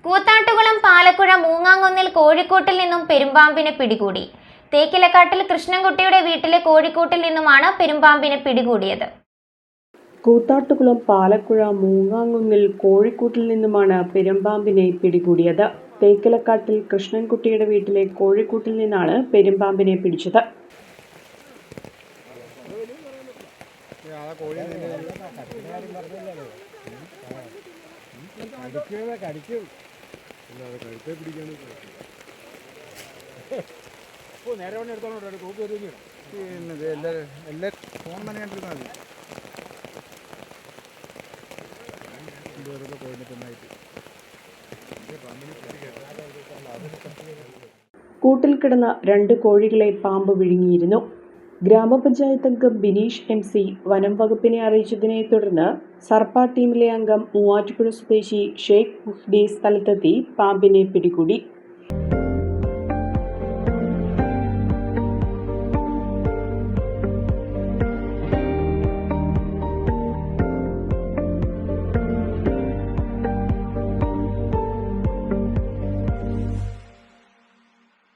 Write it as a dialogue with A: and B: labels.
A: കൂത്താട്ടുകുളം പാലക്കുഴ മൂങ്ങാങ്കുന്നിൽ കോഴിക്കൂട്ടിൽ നിന്നും പെരുമ്പാമ്പിനെ പിടികൂടി. തേക്കിലക്കാട്ടിൽ കൃഷ്ണൻകുട്ടിയുടെ വീട്ടിലെ കോഴിക്കൂട്ടിൽ നിന്നുമാണ് പെരുമ്പാമ്പിനെ പിടികൂടിയത്.
B: കൂത്താട്ടുകുളം പാലക്കുഴ മൂങ്ങാങ്കുന്നിൽ കോഴിക്കൂട്ടിൽ നിന്നുമാണ് പെരുമ്പാമ്പിനെ പിടികൂടിയത്. തേക്കിലക്കാട്ടിൽ കൃഷ്ണൻകുട്ടിയുടെ വീട്ടിലെ കോഴിക്കൂട്ടിൽ നിന്നാണ് പെരുമ്പാമ്പിനെ പിടിച്ചത്. കൂട്ടിൽ കിടന്ന 2 കോഴികളെ പാമ്പ് വിഴുങ്ങിയിരുന്നു. ഗ്രാമപഞ്ചായത്ത് അംഗം ബിനീഷ് MC വനം വകുപ്പിനെ അറിയിച്ചതിനെ തുടർന്ന് സർപ്പ ടീമിലെ അംഗം മൂവാറ്റുപുഴ സ്വദേശി ഷെയ്ഖ് മുഹ്ദി സ്ഥലത്തെത്തി പാമ്പിനെ പിടികൂടി.